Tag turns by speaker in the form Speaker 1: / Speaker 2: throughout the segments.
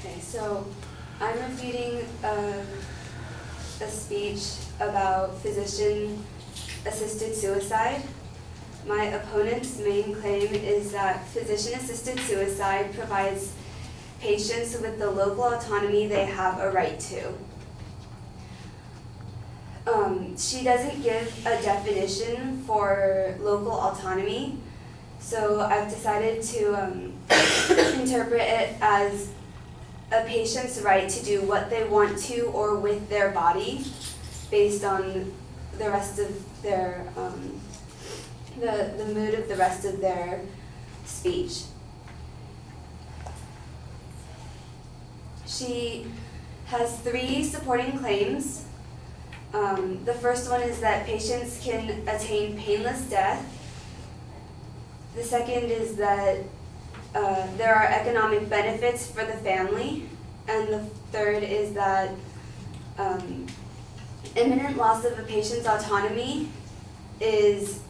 Speaker 1: Okay, so I'm refuting a speech about physician-assisted suicide. My opponent's main claim is that physician-assisted suicide provides patients with the local autonomy they have a right to. She doesn't give a definition for local autonomy, so I've decided to interpret it as a patient's right to do what they want to or with their body based on the rest of their, the mood of the rest of their speech. She has 3 supporting claims. The first one is that patients can attain painless death. The second is that there are economic benefits for the family. And the third is that imminent loss of a patient's autonomy is,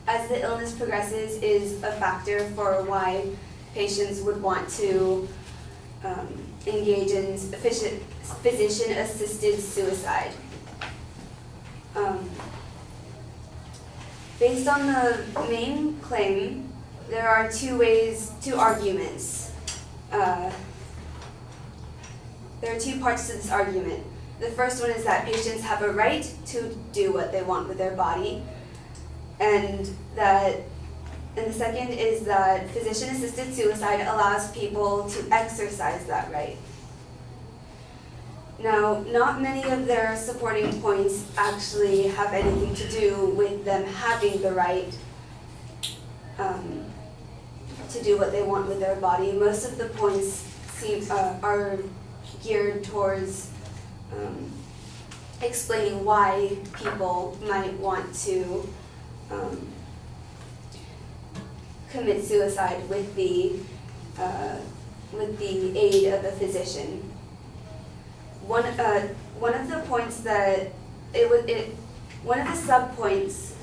Speaker 1: as the illness progresses, is a factor for why patients would want to engage in physician-assisted suicide. Based on the main claim, there are 2 arguments. There are 2 parts to this argument. The first one is that patients have a right to do what they want with their body, and the second is that physician-assisted suicide allows people to exercise that right. Now, not many of their supporting points actually have anything to do with them having the right to do what they want with their body. Most of the points are geared towards explaining why people might want to commit suicide with the aid of a physician. One of the points that one of the sub-points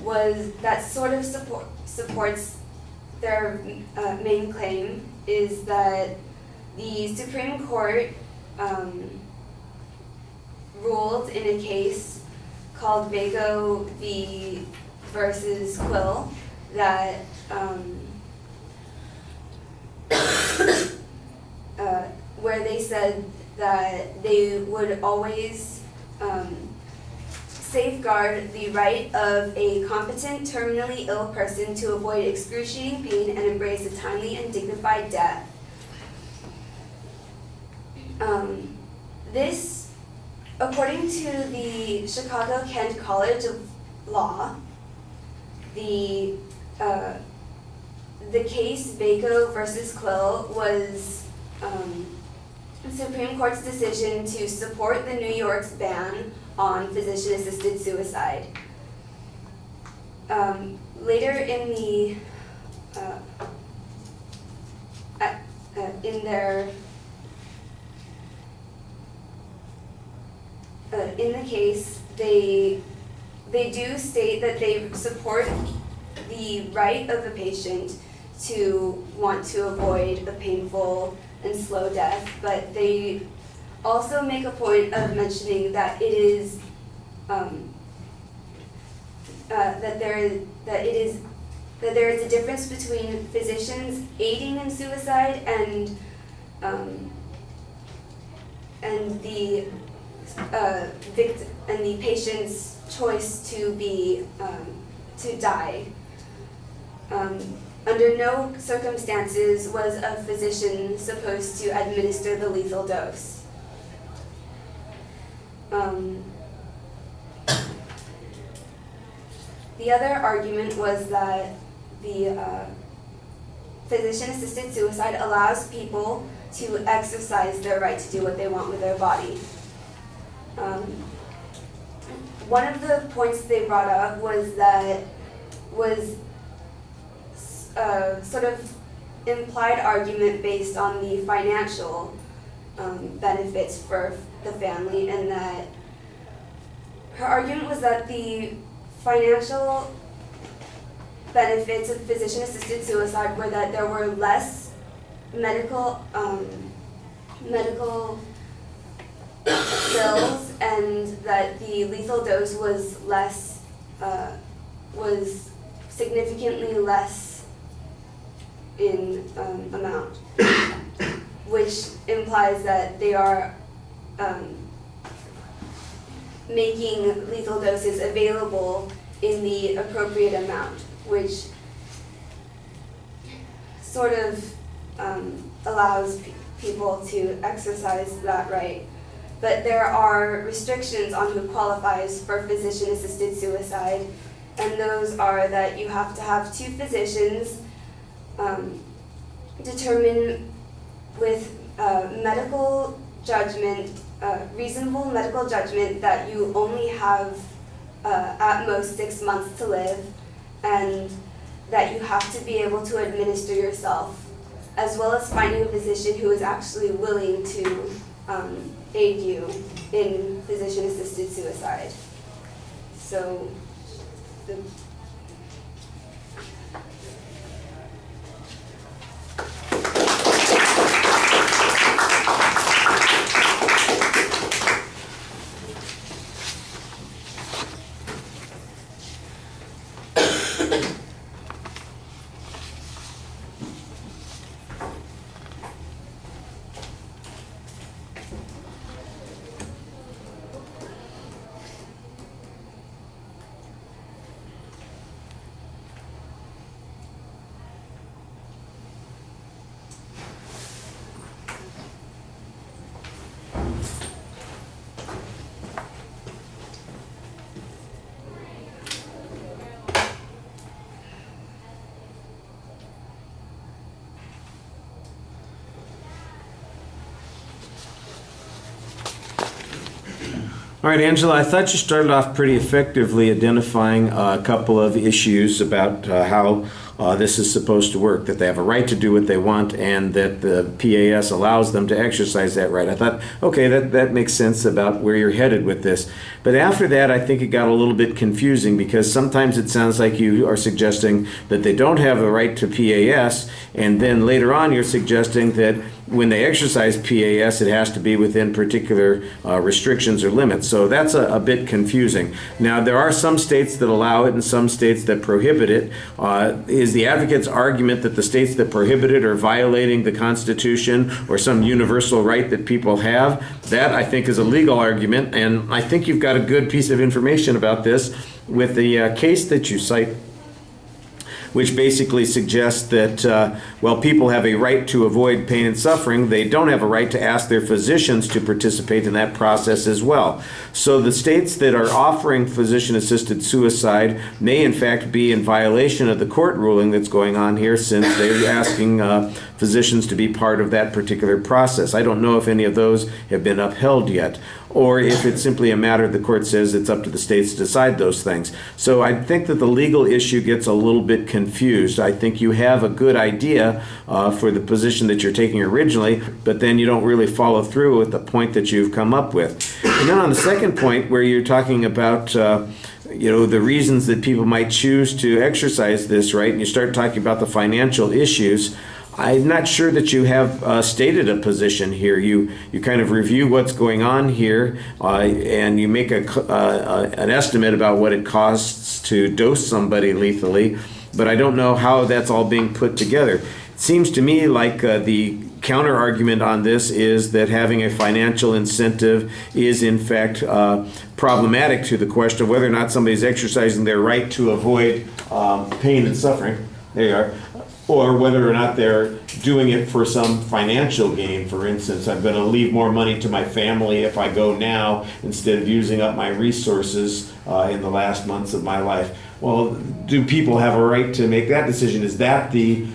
Speaker 1: was that sort of supports their main claim is that the Supreme Court ruled in a case called Vaco v. versus Quill that where they said that they would always safeguard the right of a competent, terminally ill person to avoid excruciating pain and embrace a timely and dignified death. This, according to the Chicago-Kent College of Law, the case Vaco versus Quill was the Supreme Court's decision to support the New York's ban on physician-assisted suicide. Later in the in the case, they do state that they support the right of a patient to want to avoid a painful and slow death, but they also make a point of mentioning that it is that there is a difference between physicians aiding in suicide and the patient's choice to die. Under no circumstances was a physician supposed to administer the lethal dose. The other argument was that the physician-assisted suicide allows people to exercise their right to do what they want with their body. One of the points they brought up was sort of implied argument based on the financial benefits for the family, and that her argument was that the financial benefits of physician-assisted suicide were that there were less medical bills, and that the lethal dose was was significantly less in amount, which implies that they are making lethal doses available in the appropriate amount, which sort of allows people to exercise that right. But there are restrictions on who qualifies for physician-assisted suicide, and those are that you have to have 2 physicians determine with medical judgment, reasonable medical judgment, that you only have at most 6 months to live, and that you have to be able to administer yourself, as well as finding a physician who is actually willing to aid you in physician-assisted suicide. So,
Speaker 2: All right, Angela, I thought you started off pretty effectively identifying a couple of issues about how this is supposed to work, that they have a right to do what they want and that the PAS allows them to exercise that right. I thought, okay, that makes sense about where you're headed with this. But after that, I think it got a little bit confusing, because sometimes it sounds like you are suggesting that they don't have the right to PAS, and then later on you're suggesting that when they exercise PAS, it has to be within particular restrictions or limits. So that's a bit confusing. Now, there are some states that allow it and some states that prohibit it. Is the advocate's argument that the states that prohibit it are violating the Constitution or some universal right that people have? That, I think, is a legal argument, and I think you've got a good piece of information about this with the case that you cite, which basically suggests that, while people have a right to avoid pain and suffering, they don't have a right to ask their physicians to participate in that process as well. So the states that are offering physician-assisted suicide may in fact be in violation of the court ruling that's going on here, since they're asking physicians to be part of that particular process. I don't know if any of those have been upheld yet, or if it's simply a matter the court says it's up to the states to decide those things. So I think that the legal issue gets a little bit confused. I think you have a good idea for the position that you're taking originally, but then you don't really follow through with the point that you've come up with. And then on the second point, where you're talking about the reasons that people might choose to exercise this right, and you start talking about the financial issues, I'm not sure that you have stated a position here. You kind of review what's going on here, and you make an estimate about what it costs to dose somebody lethally, but I don't know how that's all being put together. It seems to me like the counter argument on this is that having a financial incentive is in fact problematic to the question of whether or not somebody's exercising their right to avoid pain and suffering. There you are. Or whether or not they're doing it for some financial gain. For instance, I'm going to leave more money to my family if I go now instead of using up my resources in the last months of my life. Well, do people have a right to make that decision? Is that the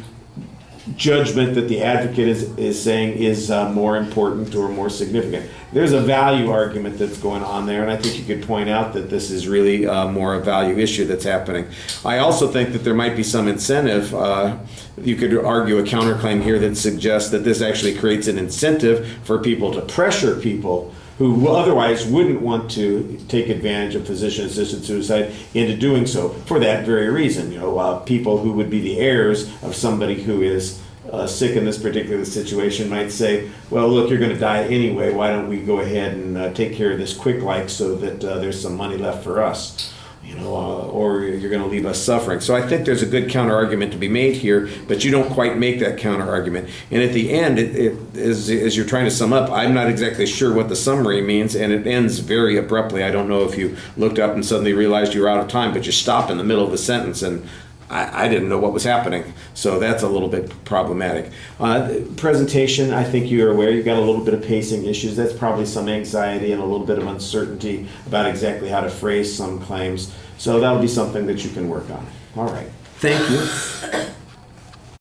Speaker 2: judgment that the advocate is saying is more important or more significant? There's a value argument that's going on there, and I think you could point out that this is really more a value issue that's happening. I also think that there might be some incentive. You could argue a counterclaim here that suggests that this actually creates an incentive for people to pressure people who otherwise wouldn't want to take advantage of physician-assisted suicide into doing so for that very reason. People who would be the heirs of somebody who is sick in this particular situation might say, well, look, you're going to die anyway. Why don't we go ahead and take care of this quick like so that there's some money left for us, or you're going to leave us suffering. So I think there's a good counter argument to be made here, but you don't quite make that counter argument. And at the end, as you're trying to sum up, I'm not exactly sure what the summary means, and it ends very abruptly. I don't know if you looked up and suddenly realized you were out of time, but you stop in the middle of the sentence, and I didn't know what was happening, so that's a little bit problematic. Presentation, I think you're aware, you've got a little bit of pacing issues. That's probably some anxiety and a little bit of uncertainty about exactly how to phrase some claims. So that'll be something that you can work on. All right. Thank you.